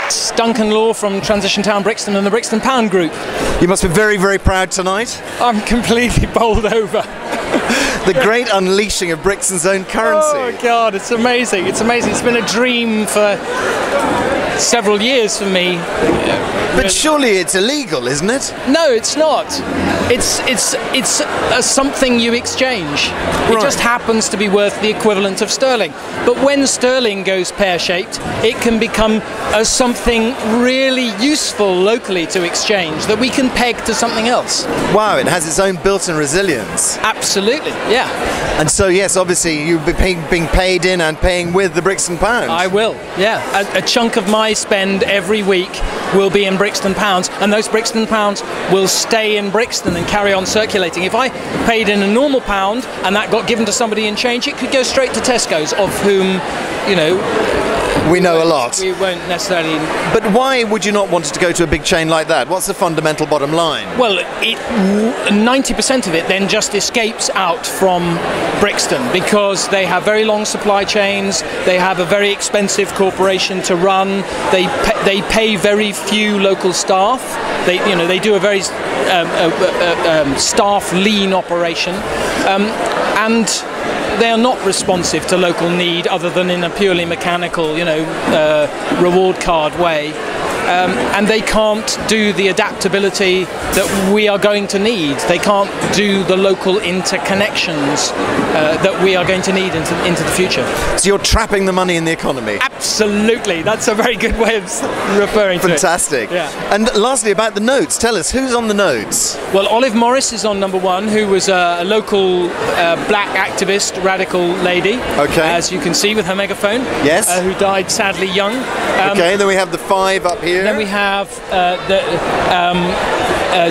It's Duncan from Transtion Town Brixton and the Brixton Pound group. You must be very, very proud tonight. I'm completely bowled over. The great unleashing of Brixton's own currency. Oh God, it's amazing. It's amazing. It's been a dream for several years for me. But surely it's illegal, isn't it? No, it's not. It's something you exchange. It just happens to be worth the equivalent of sterling. But when sterling goes pear-shaped, it can become something really useful locally to exchange that we can peg to something else. Wow, it has its own built-in resilience. Absolutely, yeah. And so, yes, obviously you'll be being paid in and paying with the Brixton Pound. I will, yeah. A chunk of my spend every week will be in Brixton Pounds, and those Brixton Pounds will stay in Brixton and carry on circulating. If I paid in a normal pound and that got given to somebody in change, it could go straight to Tesco's, of whom, you know, we know a lot. We won't necessarily. But why would you not want to go to a big chain like that? What's the fundamental bottom line? Well, 90% of it then just escapes out from Brixton because they have very long supply chains. They have a very expensive corporation to run. They pay very few local staff. They do a very staff lean operation, and they are not responsive to local need other than in a purely mechanical, reward card way. And they can't do the adaptability that we are going to need. They can't do the local interconnections that we are going to need into the future. So you're trapping the money in the economy? Absolutely. That's a very good way of referring to it. Fantastic. Yeah. And lastly, about the notes. Tell us, who's on the notes? Well, Olive Morris is on number one, who was a local black activist, radical lady. Okay. As you can see with her megaphone. Yes. Who died sadly young. Okay, then we have the 5 up here. Then we have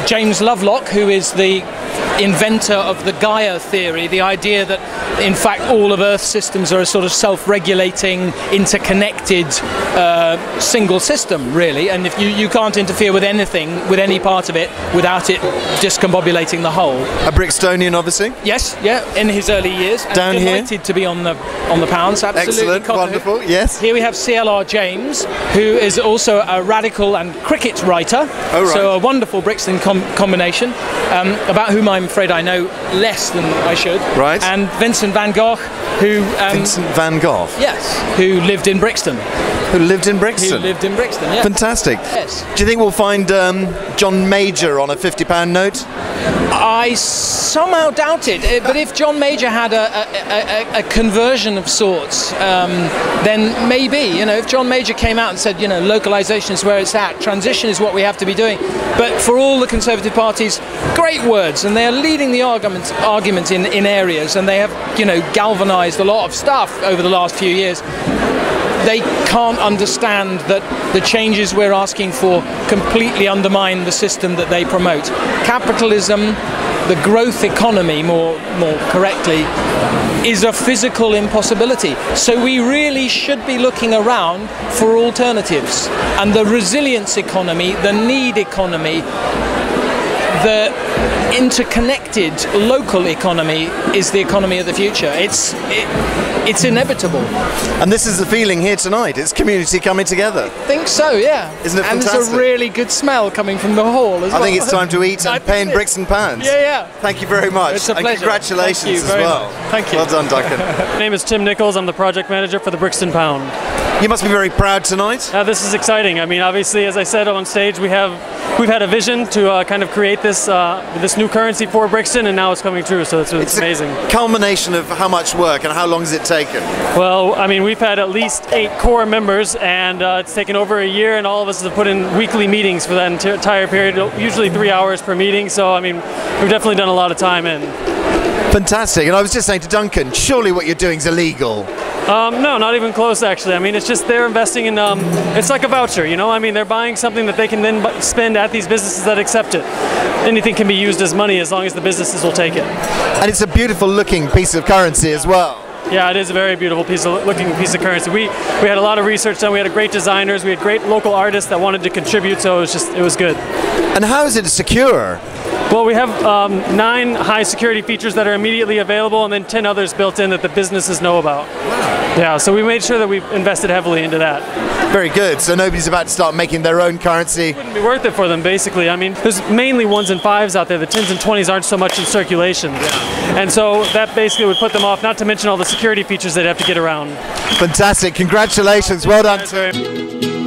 James Lovelock, who is the inventor of the Gaia theory, the idea that in fact all of Earth's systems are a sort of self-regulating, interconnected single system, really, and if you can't interfere with anything, with any part of it, without it discombobulating the whole. A Brixtonian, obviously? Yes, yeah, in his early years. Down here? Delighted to be on the pounds, absolutely. Excellent, wonderful, yes. Here we have CLR James, who is also a radical and cricket writer. Oh, right. So a wonderful Brixton combination, about whom I'm afraid I know less than I should. Right. And Vincent van Gogh, who... Vincent van Gogh? Yes, who lived in Brixton. Who lived in Brixton? Who lived in Brixton, yeah. Fantastic. Yes. Do you think we'll find John Major on a £50 note? I somehow doubt it, but if John Major had a conversion of sorts, then maybe, if John Major came out and said, localisation is where it's at, transition is what we have to be doing. But for all the Conservative parties, great words, and they are leading the argument in areas, and they have, galvanised a lot of stuff over the last few years. They can't understand that the changes we're asking for completely undermine the system that they promote. Capitalism, the growth economy more correctly, is a physical impossibility. So we really should be looking around for alternatives. And the resilience economy, the need economy, the interconnected local economy is the economy of the future. It's inevitable. And this is the feeling here tonight. It's community coming together. I think so, yeah. Isn't it fantastic? And there's a really good smell coming from the hall as well. I think it's time to eat and pay in Brixton Pounds. Yeah. Thank you very much. It's a pleasure. And congratulations Thank you as very well. much. Thank you. Well done, Duncan. My name is Tim Nichols. I'm the project manager for the Brixton Pound. You must be very proud tonight. This is exciting. I mean, obviously, as I said on stage, we've had a vision to kind of create this new currency for Brixton, and now it's coming true. So it's amazing. A culmination of how much work and how long has it taken? Well, I mean, we've had at least 8 core members, and it's taken over a year, and all of us have put in weekly meetings for that entire period, usually 3 hours per meeting. So I mean, we've definitely done a lot of time in. Fantastic. And I was just saying to Duncan, surely what you're doing is illegal. No, not even close, actually. I mean, it's just they're investing in, it's like a voucher, I mean, they're buying something that they can then spend at these businesses that accept it. Anything can be used as money as long as the businesses will take it. And it's a beautiful looking piece of currency as well. Yeah, it is a very beautiful looking piece of currency. We had a lot of research done. We had great designers. We had great local artists that wanted to contribute. So it was good. And how is it secure? Well, we have 9 high security features that are immediately available, and then 10 others built in that the businesses know about. Yeah, so we made sure that we invested heavily into that. Very good. So nobody's about to start making their own currency. It wouldn't be worth it for them, basically. I mean, there's mainly 1s and 5s out there. The 10s and 20s aren't so much in circulation. Yeah. And so that basically would put them off, not to mention all the security features they'd have to get around. Fantastic. Congratulations. Well done to him.